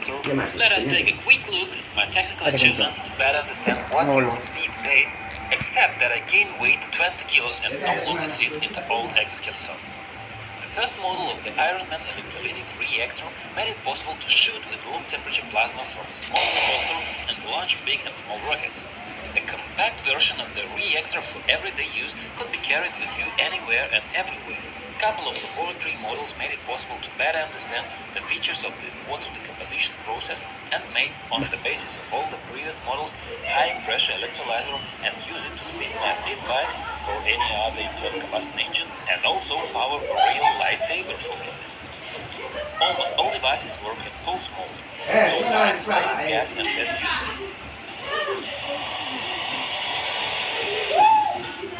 reactor, let us take a quick look at my technical achievements to better understand what you will see today, except that I gained weight 20 kilos and no longer fit into old exoskeleton. The first model of the Iron Man electrolytic reactor made it possible to shoot with room temperature plasma from a small repulsor and launch big and small rockets. A compact version of the reactor for everyday use could be carried with you anywhere and everywhere. A couple of laboratory models made it possible to better understand the features of the water decomposition process and made, on the basis of all the previous models, high-pressure electrolyzer and use it to spin my pit bike or any other internal combustion engine, and also power a real lightsaber for it. Almost all devices work in pulse mode, so I applied gas and less usage.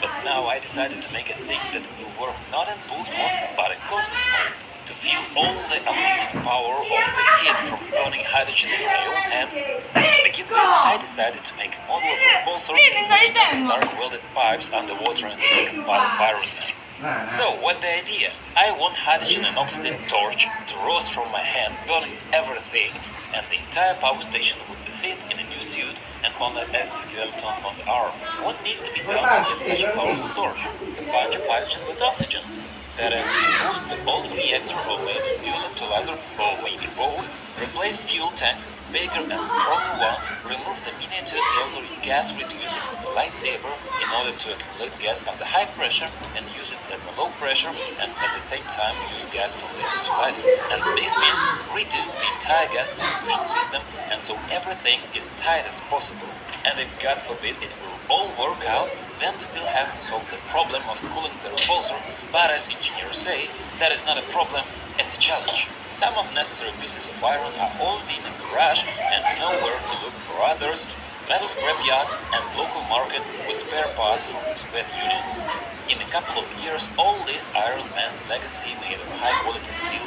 But now I decided to make a thing that will work not in pulse mode, but in constant mode, to feel all the unleashed power of the heat from burning hydrogen in my own hand. And to begin with, I decided to make a model of a repulsor which start welded pipes underwater in the second part of Iron Man. So, what the idea? I want hydrogen and oxygen torch to roast from my hand, burning everything, and the entire power station would be fit in a new suit and on the exoskeleton on the arm. What needs to be done to get such a powerful torch? A bunch of hydrogen with oxygen. That is, to boost the old reactor or make a new electrolyzer, or maybe both, replace fuel tanks with bigger and stronger ones, remove the miniature Theodore gas reducer from the lightsaber in order to accumulate gas under high pressure and use it at low pressure, and at the same time use gas from the electrolyzer. And this means redo the entire gas distribution system, and so everything is tight as possible. And if God forbid it will all work out, then we still have to solve the problem of cooling the repulsor, but as engineers say, that is not a problem, it's a challenge. Some of necessary pieces of iron are already in the garage and nowhere to look for others, metal scrapyard and local market with spare parts from the Soviet Union. In a couple of years, all this Iron Man legacy made of high quality steel,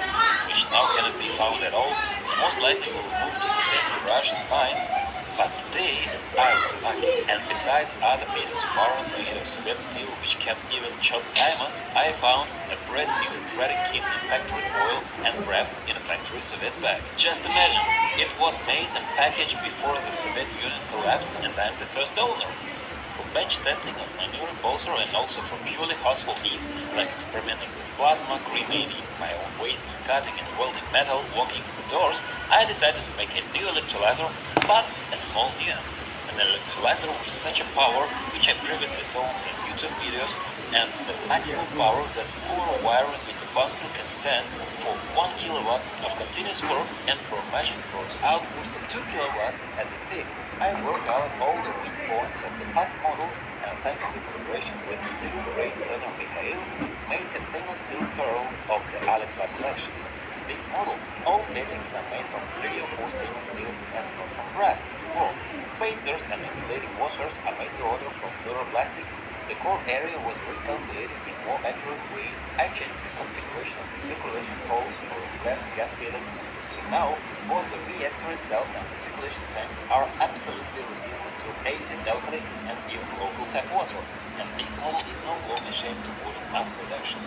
which now cannot be found at all, most likely will move to the same garage as mine. But today, I was lucky, and besides other pieces of iron made of Soviet steel which can even chop diamonds, I found a brand new threading kit in factory oil and wrapped in a factory Soviet bag. Just imagine, it was made and packaged before the Soviet Union collapsed and I'm the first owner. For bench testing of my new repulsor and also for purely household needs, like experimenting with plasma, cremating my own waste, cutting and welding metal, walking through doors, I decided to make a new electrolyzer, but a small nuance. An electrolyzer with such a power, which I previously saw in YouTube videos, and the maximum power that poor wiring in the bunker can stand for 1 kilowatt of continuous work, and for matching for output of 2 kilowatts at the peak. I worked out all the weak points of the past models, and thanks to collaboration with civil trade Turner Mikhail, made a stainless steel pearl of the Alex Lab collection. This model, all fittings are made from 3 or 4 stainless steel and not from brass. 4. Spacers and insulating washers are made to order from fluoroplastic. The core area was recalculated in more accurate way. I changed the configuration of the circulation holes for less gas filling. So now, both the reactor itself and the circulation tank are absolutely resistant to acid, alkali, and even local tap water. And this model is no longer ashamed to put in mass production.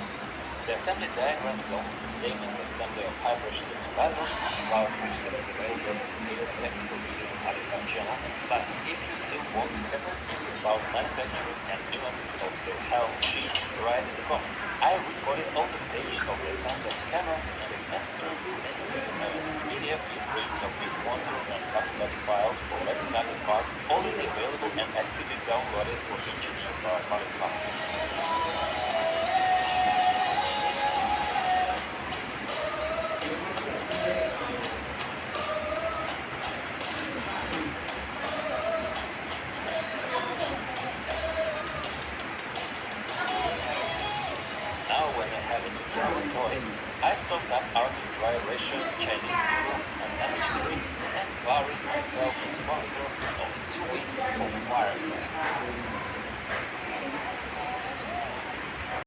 The assembly diagram is almost the same as the assembly of high-pressure electrolyzers, about which there is available a detailed technical video on our Telegram channel. But if you still want to separately about manufacturing and nuances of the whole sheet, write in the comments. I recorded all the stages of the assembly on camera, and if necessary, will make a PDF blueprints of this sponsor and copy that file